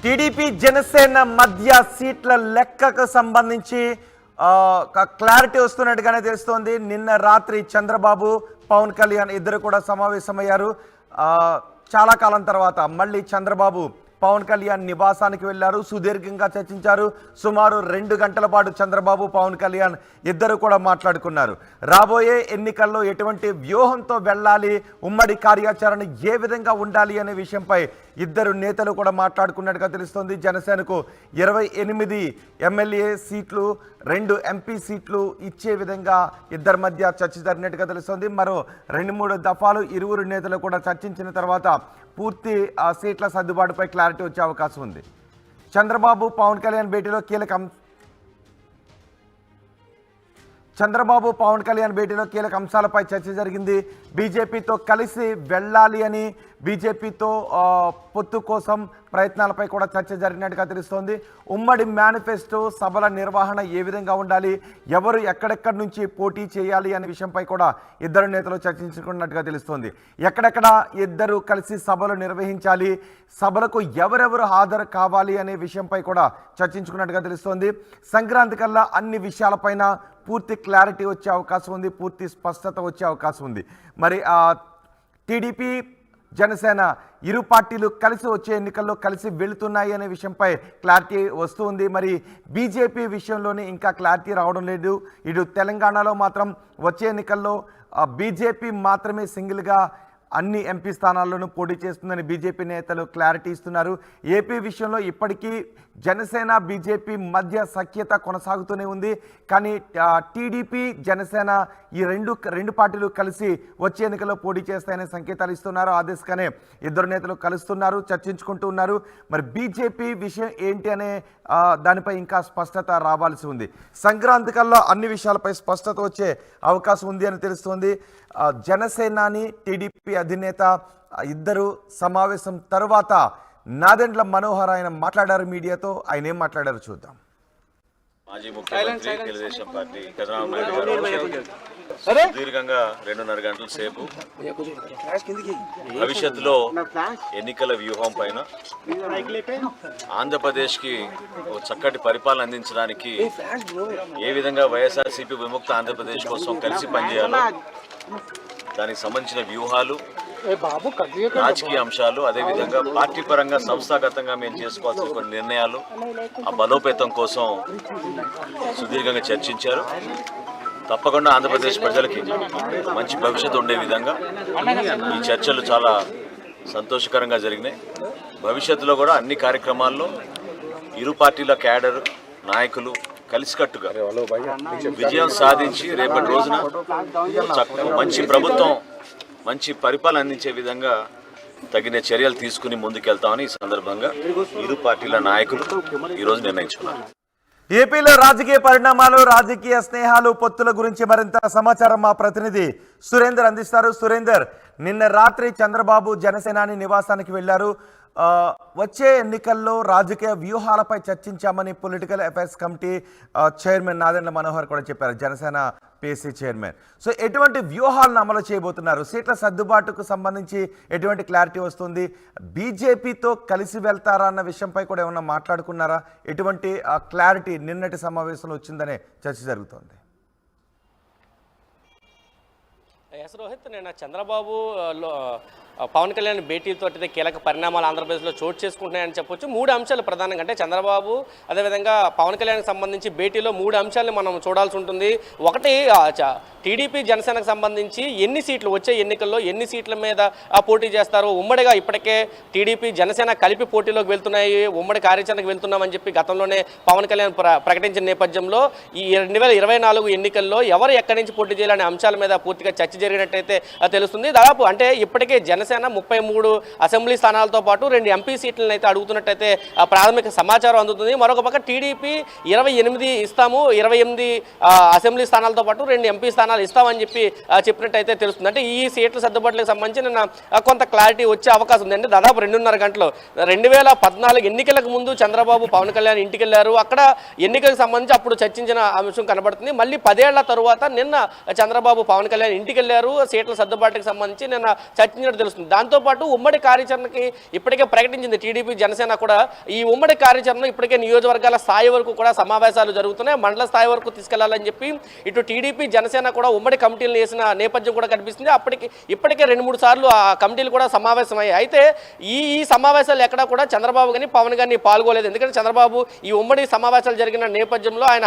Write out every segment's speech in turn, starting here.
TDP Janasena మధ్య సీట్ల లెక్కకు సంబంధించి క్లారిటీ వస్తున్నట్టుగానే తెలుస్తోంది. నిన్న రాత్రి చంద్రబాబు పవన్ కళ్యాణ్ ఇద్దరు కూడా సమావేశమయ్యారు. చాలా కాలం తర్వాత మళ్ళీ చంద్రబాబు పవన్ కళ్యాణ్ నివాసానికి వెళ్లారు. సుదీర్ఘంగా చర్చించారు. సుమారు 2 గంటల పాటు చంద్రబాబు పవన్ కళ్యాణ్ ఇద్దరు కూడా మాట్లాడుకున్నారు. రాబోయే ఎన్నికల్లో ఎటువంటి వ్యూహంతో వెళ్ళాలి, ఉమ్మడి కార్యాచరణ ఏ విధంగా ఉండాలి అనే విషయంపై ఇద్దరు నేతలు కూడా మాట్లాడుకున్నట్టుగా తెలుస్తోంది. జనసేనకు 28 ఎమ్మెల్యే సీట్లు, 2 ఎంపీ సీట్లు ఇచ్చే విధంగా ఇద్దరి మధ్య చర్చ జరిగినట్టుగా తెలుస్తోంది. మరో 2-3 దఫాలు ఇరువురు నేతలు కూడా చర్చించిన తర్వాత పూర్తి సీట్ల సర్దుబాటుపై క్లారిటీ వచ్చే అవకాశం ఉంది. చంద్రబాబు పవన్ కళ్యాణ్ భేటీలో కీలక అంశాలపై చర్చ జరిగింది. బీజేపీతో కలిసి వెళ్ళాలి అని, బీజేపీతో పొత్తు కోసం ప్రయత్నాలపై కూడా చర్చ జరిగినట్టుగా తెలుస్తోంది. ఉమ్మడి మేనిఫెస్టో సభల నిర్వహణ ఏ విధంగా ఉండాలి, ఎవరు ఎక్కడెక్కడి నుంచి పోటీ చేయాలి అనే విషయంపై కూడా ఇద్దరు నేతలు చర్చించుకున్నట్టుగా తెలుస్తోంది. ఎక్కడెక్కడ ఇద్దరు కలిసి సభలు నిర్వహించాలి, సభలకు ఎవరెవరు హాజరు కావాలి అనే విషయంపై కూడా చర్చించుకున్నట్టుగా తెలుస్తోంది. సంక్రాంతి కల్లా అన్ని విషయాలపైన పూర్తి క్లారిటీ వచ్చే అవకాశం ఉంది, పూర్తి స్పష్టత వచ్చే అవకాశం ఉంది. మరి టీడీపీ జనసేన ఇరు పార్టీలు కలిసి వచ్చే ఎన్నికల్లో కలిసి వెళుతున్నాయి అనే విషయంపై క్లారిటీ వస్తుంది. మరి బీజేపీ విషయంలోనే ఇంకా క్లారిటీ రావడం లేదు. ఇటు తెలంగాణలో మాత్రం వచ్చే ఎన్నికల్లో బీజేపీ మాత్రమే సింగిల్గా అన్ని ఎంపీ స్థానాల్లోనూ పోటీ చేస్తుందని బీజేపీ నేతలు క్లారిటీ ఇస్తున్నారు. ఏపీ విషయంలో ఇప్పటికీ జనసేన బీజేపీ మధ్య సఖ్యత కొనసాగుతూనే ఉంది. కానీ టీడీపీ జనసేన ఈ రెండు పార్టీలు కలిసి వచ్చే ఎన్నికల్లో పోటీ చేస్తాయనే సంకేతాలు ఇస్తున్నారు. ఆ దిశగానే ఇద్దరు నేతలు కలుస్తున్నారు, చర్చించుకుంటూ ఉన్నారు. మరి బీజేపీ విషయం ఏంటి అనే దానిపై ఇంకా స్పష్టత రావాల్సి ఉంది. సంక్రాంతి కల్లా అన్ని విషయాలపై స్పష్టత వచ్చే అవకాశం ఉంది అని తెలుస్తోంది. జనసేనాని టీడీపీ అధినేత ఇద్దరు సమావేశం తర్వాత నాదెండ్ల మనోహర్ ఆయన మాట్లాడారు మీడియాతో. ఆయన ఏం మాట్లాడారు చూద్దాం. మాజీ ముఖ్యమంత్రి తెలుగుదేశం పార్టీ చంద్రబాబు నాయుడు గారు సుదీర్ఘంగా 2.5 గంటల సేపు భవిష్యత్తులో ఎన్నికల వ్యూహం పైన ఆంధ్రప్రదేశ్కి ఒక చక్కటి పరిపాలన అందించడానికి ఏ విధంగా వైఎస్ఆర్సీపీ విముక్త ఆంధ్రప్రదేశ్ కోసం కలిసి పనిచేయాలో దానికి సంబంధించిన వ్యూహాలు, రాజకీయ అంశాలు, అదేవిధంగా పార్టీ పరంగా సంస్థాగతంగా మేము చేసుకోవాల్సిన కొన్ని నిర్ణయాలు, ఆ బలోపేతం కోసం సుదీర్ఘంగా చర్చించారు. తప్పకుండా ఆంధ్రప్రదేశ్ ప్రజలకి మంచి భవిష్యత్తు ఉండే విధంగా ఈ చర్చలు చాలా సంతోషకరంగా జరిగినాయి. భవిష్యత్తులో కూడా అన్ని కార్యక్రమాల్లో ఇరు పార్టీల క్యాడర్ నాయకులు కలిసికట్టుగా విజయం సాధించి రేపటి రోజున మంచి ప్రభుత్వం, మంచి పరిపాలన అందించే విధంగా తగిన చర్యలు తీసుకుని ముందుకెళ్తామని ఈ సందర్భంగా ఇరు పార్టీల నాయకులు ఈరోజు నిర్ణయించుకున్నారు. ఏపీలో రాజకీయ పరిణామాలు, రాజకీయ స్నేహాలు, పొత్తుల గురించి మరింత సమాచారం మా ప్రతినిధి సురేందర్ అందిస్తారు. సురేందర్, నిన్న రాత్రి చంద్రబాబు జనసేనాని నివాసానికి వెళ్లారు. వచ్చే ఎన్నికల్లో రాజకీయ వ్యూహాలపై చర్చించామని political affairs committee chairman Nadendla Manohar కూడా చెప్పారు, జనసేన పిఎస్సి చైర్మన్. సో ఎటువంటి వ్యూహాలను అమలు చేయబోతున్నారు? సీట్ల సర్దుబాటుకు సంబంధించి ఎటువంటి క్లారిటీ వస్తుంది? బీజేపీతో కలిసి వెళ్తారా అన్న విషయంపై కూడా ఏమన్నా మాట్లాడుకున్నారా? ఎటువంటి క్లారిటీ నిన్నటి సమావేశంలో వచ్చిందనే చర్చ జరుగుతోంది. రోహిత్, నిన్న చంద్రబాబు పవన్ కళ్యాణ్ భేటీతో కీలక పరిణామాలు ఆంధ్రప్రదేశ్లో చోటు చేసుకుంటున్నాయని చెప్పొచ్చు. 3 అంశాలు ప్రధానంగా, అంటే చంద్రబాబు అదేవిధంగా పవన్ కళ్యాణ్కి సంబంధించి భేటీలో 3 అంశాలను మనం చూడాల్సి ఉంటుంది. ఒకటి, టీడీపీ జనసేనకు సంబంధించి ఎన్ని సీట్లు వచ్చే ఎన్నికల్లో ఎన్ని సీట్ల మీద పోటీ చేస్తారు. ఉమ్మడిగా ఇప్పటికే టీడీపీ జనసేన కలిపి పోటీలోకి వెళ్తున్నాయి, ఉమ్మడి కార్యాచరణకు వెళ్తున్నామని చెప్పి గతంలోనే పవన్ కళ్యాణ్ ప్రకటించిన నేపథ్యంలో ఈ 2024 ఎన్నికల్లో ఎవరు ఎక్కడి నుంచి పోటీ చేయాలనే అంశాల మీద పూర్తిగా చర్చ జరిగినట్టయితే తెలుస్తుంది. దాదాపు అంటే ఇప్పటికే జనసేన 33 అసెంబ్లీ స్థానాలతో పాటు 2 ఎంపీ సీట్లను అయితే అడుగుతున్నట్టయితే ప్రాథమిక సమాచారం అందుతుంది. మరొక పక్క టీడీపీ 28 ఇస్తాము, 28 అసెంబ్లీ స్థానాలతో పాటు 2 ఎంపీ స్థానాలు ఇస్తామని చెప్పినట్టయితే తెలుస్తుంది. అంటే ఈ సీట్ల సర్దుబాట్లకు సంబంధించి నిన్న కొంత క్లారిటీ వచ్చే అవకాశం ఉంది. అంటే దాదాపు 2.5 గంటలు 2014 ఎన్నికలకు ముందు చంద్రబాబు పవన్ కళ్యాణ్ ఇంటికి వెళ్ళారు. అక్కడ ఎన్నికలకు సంబంధించి అప్పుడు చర్చించిన అంశం కనబడుతుంది. మళ్ళీ 10 ఏళ్ల తరువాత నిన్న చంద్రబాబు పవన్ కళ్యాణ్ ఇంటికి వెళ్ళారు. సీట్ల సర్దుబాటుకు సంబంధించి నిన్న చర్చించినట్టు తెలుస్తుంది. తెలుస్తుంది. దాంతోపాటు ఉమ్మడి కార్యాచరణకి ఇప్పటికే ప్రకటించింది టీడీపీ జనసేన కూడా. ఈ ఉమ్మడి కార్యాచరణ ఇప్పటికే నియోజకవర్గాల స్థాయి వరకు కూడా సమావేశాలు జరుగుతున్నాయి, మండల స్థాయి వరకు తీసుకెళ్లాలని చెప్పి ఇటు టీడీపీ జనసేన కూడా ఉమ్మడి కమిటీలు వేసిన నేపథ్యం కూడా కనిపిస్తుంది. ఇప్పటికే 2-3 సార్లు ఆ కమిటీలు కూడా సమావేశమయ్యాయి. అయితే ఈ సమావేశాలు ఎక్కడా కూడా చంద్రబాబు కానీ పవన్ కానీ పాల్గొలేదు. ఎందుకంటే చంద్రబాబు ఈ ఉమ్మడి సమావేశాలు జరిగిన నేపథ్యంలో ఆయన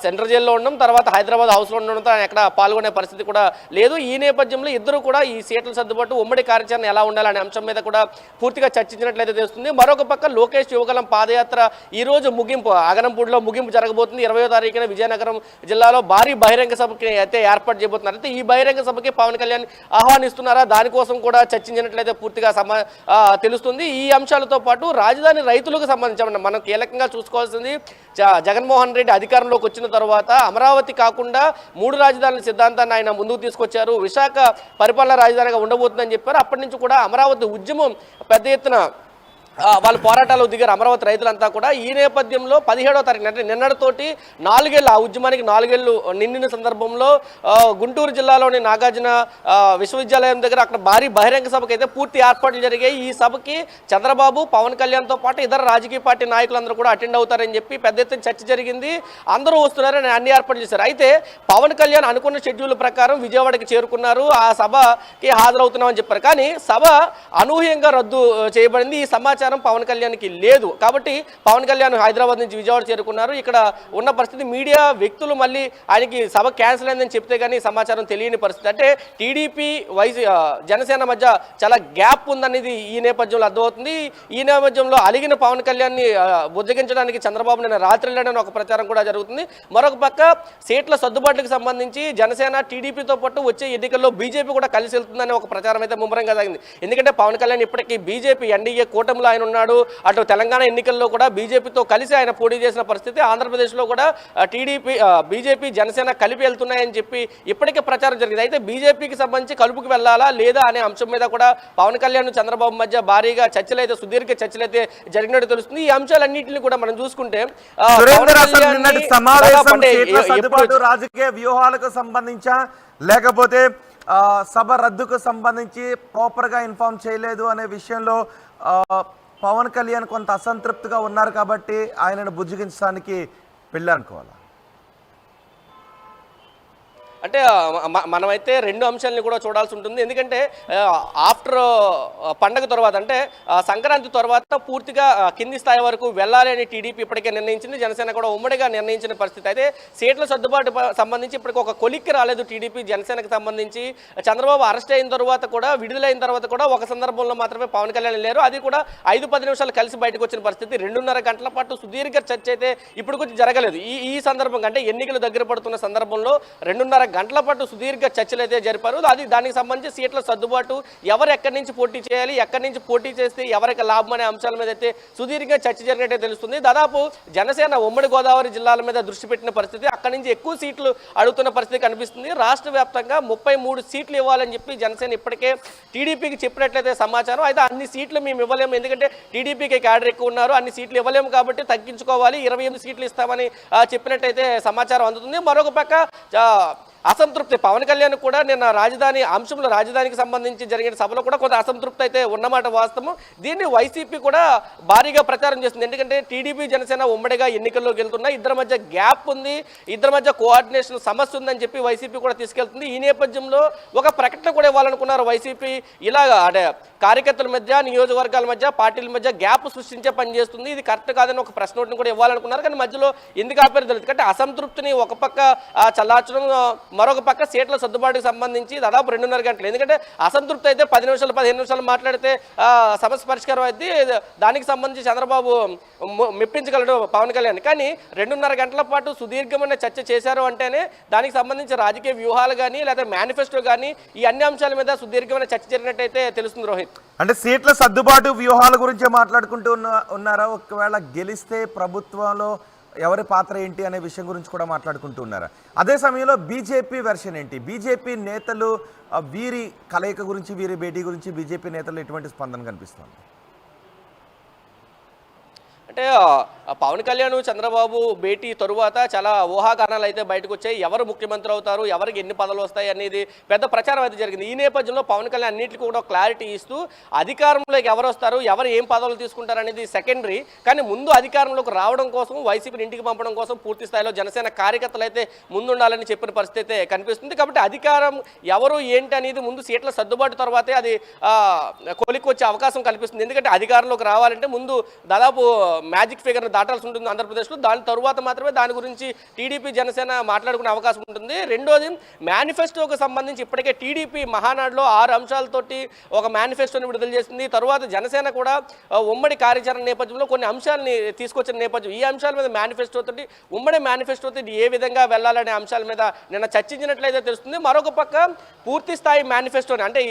సెంట్రల్ జైల్లో ఉండడం, తర్వాత హైదరాబాద్ హౌస్లో ఉండడంతో ఆయన ఎక్కడ పాల్గొనే పరిస్థితి కూడా లేదు. ఈ నేపథ్యంలో ఇద్దరు కూడా ఈ సీట్ల సర్దుబాటు ఉమ్మడి కార్యాచరణ ఎలా ఉండాలనే అంశం మీద కూడా పూర్తిగా చర్చించినట్లయితే తెలుస్తుంది. మరొక పక్క లోకేష్ యువగలం పాదయాత్ర ఈ రోజు ముగింపు, అగనంపూడిలో ముగింపు జరగబోతుంది. 20వ తారీఖున విజయనగరం జిల్లాలో భారీ బహిరంగ సభకి అయితే ఏర్పాటు చేయబోతున్నారు. అయితే ఈ బహిరంగ సభకి పవన్ కళ్యాణ్ ఆహ్వానిస్తున్నారా, దానికోసం కూడా చర్చించినట్లయితే పూర్తిగా తెలుస్తుంది. ఈ అంశాలతో పాటు రాజధాని రైతులకు సంబంధించి మనం కీలకంగా చూసుకోవాల్సింది, జగన్మోహన్ రెడ్డి అధికారంలోకి వచ్చిన తర్వాత అమరావతి కాకుండా 3 రాజధానుల సిద్ధాంతాన్ని ఆయన ముందుకు తీసుకొచ్చారు. విశాఖ పరిపాలన రాజధానిగా ఉండబోతుందని చెప్పారు. అప్పటి నుంచి కూడా అమరావతి ఉద్యమం పెద్ద ఎత్తున వాళ్ళు పోరాటాలు దిగారు అమరావతి రైతులంతా కూడా. ఈ నేపథ్యంలో 17వ తారీఖున అంటే నిన్నటితోటి 4 ఏళ్ళు, ఆ ఉద్యమానికి 4 ఏళ్ళు నిండిన సందర్భంలో గుంటూరు జిల్లాలోని నాగార్జున విశ్వవిద్యాలయం దగ్గర అక్కడ భారీ బహిరంగ సభకి అయితే పూర్తి ఏర్పాట్లు జరిగాయి. ఈ సభకి చంద్రబాబు, పవన్ కళ్యాణ్తో పాటు ఇతర రాజకీయ పార్టీ నాయకులందరూ కూడా అటెండ్ అవుతారని చెప్పి పెద్ద ఎత్తున చర్చ జరిగింది. అందరూ వస్తున్నారని అన్ని ఏర్పాట్లు చేశారు. అయితే పవన్ కళ్యాణ్ అనుకున్న షెడ్యూల్ ప్రకారం విజయవాడకి చేరుకున్నారు, ఆ సభకి హాజరవుతున్నామని చెప్పారు. కానీ సభ అనూహ్యంగా రద్దు చేయబడింది. ఈ సమాచారం పవన్ కళ్యాణ్కి లేదు. కాబట్టి పవన్ కళ్యాణ్ హైదరాబాద్ నుంచి విజయవాడ చేరుకున్నారు. ఇక్కడ ఉన్న పరిస్థితి, మీడియా వ్యక్తులు మళ్ళీ ఆయనకి సభ క్యాన్సిల్ అయిందని చెప్తే కానీ సమాచారం తెలియని పరిస్థితి. అంటే టీడీపీ జనసేన మధ్య చాలా గ్యాప్ ఉందనేది ఈ నేపథ్యంలో అర్థమవుతుంది. ఈ నేపథ్యంలో అలిగిన పవన్ కళ్యాణ్ని బుజ్జగించడానికి చంద్రబాబు నిన్న రాత్రి వెళ్ళడని ఒక ప్రచారం కూడా జరుగుతుంది. మరొక పక్క సీట్ల సర్దుబాటుకు సంబంధించి జనసేన టీడీపీతో పాటు వచ్చే ఎన్నికల్లో బీజేపీ కూడా కలిసి వెళ్తుందనే ఒక ప్రచారం అయితే ముమ్మరంగా సాగింది. ఎందుకంటే పవన్ కళ్యాణ్ ఇప్పటికీ బీజేపీ ఎన్డీఏ కూటమిలో ఆయన ఉన్నాడు. అటు తెలంగాణ ఎన్నికల్లో కూడా బీజేపీతో కలిసి ఆయన పోటీ చేసిన పరిస్థితి. ఆంధ్రప్రదేశ్లో కూడా బీజేపీ జనసేన కలిపి వెళ్తున్నాయని చెప్పి ఇప్పటికే ప్రచారం జరిగింది. అయితే బీజేపీకి సంబంధించి కలుపుకు వెళ్ళాలా లేదా అనే అంశం మీద కూడా పవన్ కళ్యాణ్ చంద్రబాబు మధ్య భారీగా చర్చలు అయితే, సుదీర్ఘ చర్చలు అయితే జరిగినట్టు తెలుస్తుంది. ఈ అంశాలన్నింటినీ కూడా మనం చూసుకుంటే రాజకీయ వ్యూహాలకు సంబంధించా లేకపోతే సభ రద్దుకు సంబంధించి ప్రాపర్గా ఇన్ఫార్మ్ చేయలేదు అనే విషయంలో పవన్ కళ్యాణ్ కొంత అసంతృప్తిగా ఉన్నారు కాబట్టి ఆయనను బుజ్జగించడానికి వెళ్ళారనుకోవాలా? అంటే మనమైతే 2 అంశాలని కూడా చూడాల్సి ఉంటుంది. ఎందుకంటే ఆఫ్టర్ పండగ తర్వాత అంటే సంక్రాంతి తర్వాత పూర్తిగా కింది స్థాయి వరకు వెళ్ళాలి అని టీడీపీ ఇప్పటికే నిర్ణయించింది, జనసేన కూడా ఉమ్మడిగా నిర్ణయించిన పరిస్థితి. అయితే సీట్ల సర్దుబాటు సంబంధించి ఇప్పటికి ఒక కొలిక్కి రాలేదు టీడీపీ జనసేనకు సంబంధించి. చంద్రబాబు అరెస్ట్ అయిన తర్వాత కూడా, విడుదలైన తర్వాత కూడా ఒక సందర్భంలో మాత్రమే పవన్ కళ్యాణ్ వెళ్ళారు. అది కూడా 5-10 నిమిషాలు కలిసి బయటకు వచ్చిన పరిస్థితి. 2.5 గంటల పాటు సుదీర్ఘ చర్చ అయితే ఇప్పుడు కొంచెం జరగలేదు. ఈ సందర్భంగా అంటే ఎన్నికలు దగ్గర పడుతున్న సందర్భంలో 2.5 గంటల పాటు సుదీర్ఘ చర్చలు అయితే జరిపారు. దానికి సంబంధించి సీట్ల సర్దుబాటు, ఎవరు ఎక్కడి నుంచి పోటీ చేయాలి, ఎక్కడి నుంచి పోటీ చేస్తే ఎవరికి లాభం అనే అంశాల మీద అయితే సుదీర్ఘ చర్చ జరిగినట్టే తెలుస్తుంది. దాదాపు జనసేన ఉమ్మడి గోదావరి జిల్లాల మీద దృష్టి పెట్టిన పరిస్థితి, అక్కడి నుంచి ఎక్కువ సీట్లు అడుగుతున్న పరిస్థితి కనిపిస్తుంది. రాష్ట్ర వ్యాప్తంగా 33 సీట్లు ఇవ్వాలని చెప్పి జనసేన ఇప్పటికే టీడీపీకి చెప్పినట్లయితే సమాచారం. అయితే అన్ని సీట్లు మేము ఇవ్వలేము, ఎందుకంటే టీడీపీకి క్యాడర్ ఎక్కువ ఉన్నారు, అన్ని సీట్లు ఇవ్వలేము కాబట్టి తగ్గించుకోవాలి, 28 సీట్లు ఇస్తామని చెప్పినట్టయితే సమాచారం అందుతుంది. మరొక పక్క అసంతృప్తి, పవన్ కళ్యాణ్ కూడా నిన్న రాజధాని అంశంలో, రాజధానికి సంబంధించి జరిగిన సభలో కూడా కొంత అసంతృప్తి అయితే ఉన్నమాట వాస్తవం. దీన్ని వైసీపీ కూడా భారీగా ప్రచారం చేస్తుంది. ఎందుకంటే టీడీపీ జనసేన ఉమ్మడిగా ఎన్నికల్లోకి వెళ్తున్నా, ఇద్దరి మధ్య గ్యాప్ ఉంది, ఇద్దరి మధ్య కోఆర్డినేషన్ సమస్య ఉందని చెప్పి వైసీపీ కూడా తీసుకెళ్తుంది. ఈ నేపథ్యంలో ఒక ప్రకటన కూడా ఇవ్వాలనుకున్నారు వైసీపీ. ఇలాగా అంటే కార్యకర్తల మధ్య, నియోజకవర్గాల మధ్య, పార్టీల మధ్య గ్యాప్ సృష్టించే పని చేస్తుంది, ఇది కరెక్ట్ కాదని ఒక ప్రశ్న నోట్ని కూడా ఇవ్వాలనుకున్నారు. కానీ మధ్యలో ఎందుకు ఆపేరు తెలియదు. అంటే అసంతృప్తిని ఒక పక్క చల్లార్చడం, మరొక పక్క సీట్ల సర్దుబాటుకు సంబంధించి దాదాపు 2.5 గంటలు. ఎందుకంటే అసంతృప్తి అయితే 10 నిమిషాలు 15 నిమిషాలు మాట్లాడితే సమస్య పరిష్కారం అయితే దానికి సంబంధించి చంద్రబాబు మెప్పించగలడు పవన్ కళ్యాణ్. కానీ 2.5 గంటల పాటు సుదీర్ఘమైన చర్చ చేశారు అంటేనే దానికి సంబంధించి రాజకీయ వ్యూహాలు కానీ లేదా మేనిఫెస్టో కానీ ఈ అన్ని అంశాల మీద సుదీర్ఘమైన చర్చ జరిగినట్టయితే తెలుస్తుంది రోహిత్. అంటే సీట్ల సర్దుబాటు వ్యూహాల గురించే మాట్లాడుకుంటూ ఉన్నారా? ఒకవేళ గెలిస్తే ప్రభుత్వంలో ఎవరి పాత్ర ఏంటి అనే విషయం గురించి కూడా మాట్లాడుకుంటూ ఉన్నారు. అదే సమయంలో బీజేపీ వెర్షన్ ఏంటి? బీజేపీ నేతలు వీరి కలయిక గురించి, వీరి భేటీ గురించి బీజేపీ నేతలు ఎటువంటి స్పందన కనిపిస్తుంది? అంటే పవన్ కళ్యాణ్ చంద్రబాబు భేటీ తరువాత చాలా ఊహాగానాలు అయితే బయటకు వచ్చాయి. ఎవరు ముఖ్యమంత్రి అవుతారు, ఎవరికి ఎన్ని పదవులు వస్తాయి అనేది పెద్ద ప్రచారం అయితే జరిగింది. ఈ నేపథ్యంలో పవన్ కళ్యాణ్ అన్నింటికి కూడా క్లారిటీ ఇస్తూ అధికారంలోకి ఎవరు వస్తారు, ఎవరు ఏం పదవులు తీసుకుంటారు అనేది సెకండరీ, కానీ ముందు అధికారంలోకి రావడం కోసం వైసీపీని ఇంటికి పంపడం కోసం పూర్తి స్థాయిలో జనసేన కార్యకర్తలు అయితే ముందుండాలని చెప్పిన పరిస్థితి అయితే కనిపిస్తుంది. కాబట్టి అధికారం ఎవరు ఏంటి అనేది ముందు సీట్ల సర్దుబాటు తర్వాతే అది కొలికి వచ్చే అవకాశం కల్పిస్తుంది. ఎందుకంటే అధికారంలోకి రావాలంటే ముందు దాదాపు మ్యాజిక్ ఫిగర్ను దాటాల్సి ఉంటుంది ఆంధ్రప్రదేశ్లో. దాని తరువాత మాత్రమే దాని గురించి టీడీపీ జనసేన మాట్లాడుకునే అవకాశం ఉంటుంది. రెండోది మేనిఫెస్టోకు సంబంధించి ఇప్పటికే టీడీపీ మహానాడులో 6 అంశాలతోటి ఒక మేనిఫెస్టోని విడుదల చేసింది. తరువాత జనసేన కూడా ఉమ్మడి కార్యాచరణ నేపథ్యంలో కొన్ని అంశాలని తీసుకొచ్చిన నేపథ్యం, ఈ అంశాల మీద మేనిఫెస్టోతోటి ఉమ్మడి మేనిఫెస్టోతో ఏ విధంగా వెళ్ళాలనే అంశాల మీద నిన్న చర్చించినట్లయితే తెలుస్తుంది. మరొక పక్క పూర్తి స్థాయి మేనిఫెస్టోని అంటే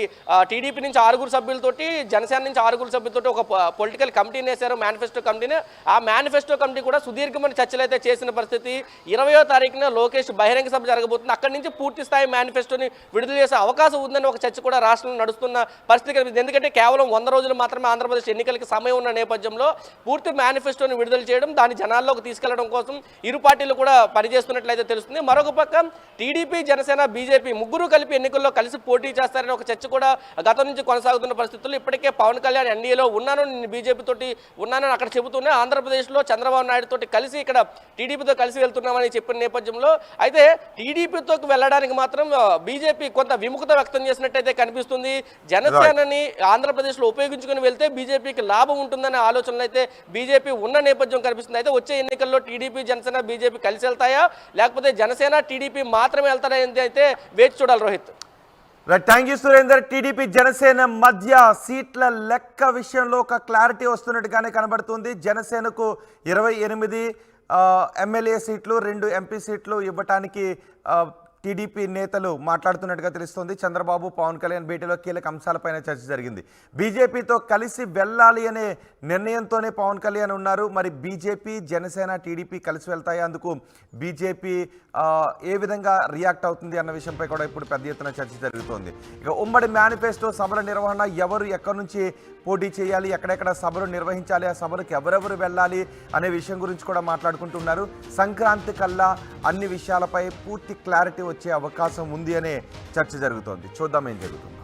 టీడీపీ నుంచి 6 సభ్యులతోటి, జనసేన నుంచి 6 సభ్యులతోటి ఒక పొలిటికల్ కమిటీని వేశారు, మేనిఫెస్టో కమిటీని. ఆ మేనిఫెస్టో కమిటీ కూడా సుదీర్ఘమైన చర్చలు అయితే చేసిన పరిస్థితి. 20వ తారీఖున లోకేష్ బహిరంగ సభ జరగబోతుంది. అక్కడి నుంచి పూర్తి స్థాయి మేనిఫెస్టోని విడుదల చేసే అవకాశం ఉందని ఒక చర్చ కూడా రాష్ట్రంలో నడుస్తున్న పరిస్థితి కనిపిస్తుంది. ఎందుకంటే కేవలం 100 రోజులు మాత్రమే ఆంధ్రప్రదేశ్ ఎన్నికలకి సమయం ఉన్న నేపథ్యంలో పూర్తి మేనిఫెస్టోని విడుదల చేయడం, దాన్ని జనాల్లోకి తీసుకెళ్లడం కోసం ఇరు పార్టీలు కూడా పనిచేస్తున్నట్లయితే తెలుస్తుంది. మరొక పక్క టీడీపీ, జనసేన, బీజేపీ ముగ్గురు కలిపి ఎన్నికల్లో కలిసి పోటీ చేస్తారని ఒక చర్చ కూడా గతం నుంచి కొనసాగుతున్న పరిస్థితుల్లో ఇప్పటికే పవన్ కళ్యాణ్ ఎన్డీఏలో ఉన్నాను, నేను బీజేపీ తోటి ఉన్నానని అక్కడ చెబుతూనే ఆంధ్రప్రదేశ్లో చంద్రబాబు నాయుడు తోటి కలిసి ఇక్కడ టీడీపీతో కలిసి వెళ్తున్నామని చెప్పిన నేపథ్యంలో అయితే టీడీపీతోకి వెళ్ళడానికి మాత్రం బీజేపీ కొంత విముఖత వ్యక్తం చేసినట్టయితే కనిపిస్తుంది. జనసేనని ఆంధ్రప్రదేశ్లో ఉపయోగించుకుని వెళ్తే బీజేపీకి లాభం ఉంటుందనే ఆలోచనలు అయితే బీజేపీ ఉన్న నేపథ్యం కనిపిస్తుంది. అయితే వచ్చే ఎన్నికల్లో టీడీపీ, జనసేన, బీజేపీ కలిసి వెళ్తాయా, లేకపోతే జనసేన, టీడీపీ మాత్రమే వెళ్తారా అయితే వేచి చూడాలి. Rohit, thank you Surender. TDP Janasena మధ్య సీట్ల లెక్క విషయంలో ఒక క్లారిటీ వస్తున్నట్టుగానే కనబడుతుంది. జనసేనకు 28 ఎమ్మెల్యే సీట్లు, 2 ఎంపీ సీట్లు ఇవ్వటానికి టీడీపీ నేతలు మాట్లాడుతున్నట్టుగా తెలుస్తోంది. చంద్రబాబు, పవన్ కళ్యాణ్ భేటీలో కీలక అంశాలపైన చర్చ జరిగింది. బీజేపీతో కలిసి వెళ్ళాలి అనే నిర్ణయంతోనే పవన్ కళ్యాణ్ ఉన్నారు. మరి బీజేపీ, జనసేన, టీడీపీ కలిసి వెళ్తాయి, అందుకు బీజేపీ ఏ విధంగా రియాక్ట్ అవుతుంది అన్న విషయంపై కూడా ఇప్పుడు పెద్ద ఎత్తున చర్చ జరుగుతోంది. ఇక ఉమ్మడి మేనిఫెస్టో సభల నిర్వహణ, ఎవరు ఎక్కడి నుంచి పోటీ చేయాలి, ఎక్కడెక్కడ సభలు నిర్వహించాలి, ఆ సభలకు ఎవరెవరు వెళ్ళాలి అనే విషయం గురించి కూడా మాట్లాడుకుంటున్నారు. సంక్రాంతి కల్లా అన్ని విషయాలపై పూర్తి క్లారిటీ వచ్చే అవకాశం ఉంది అనే చర్చ జరుగుతోంది. చూద్దాం ఏం జరుగుతుందో.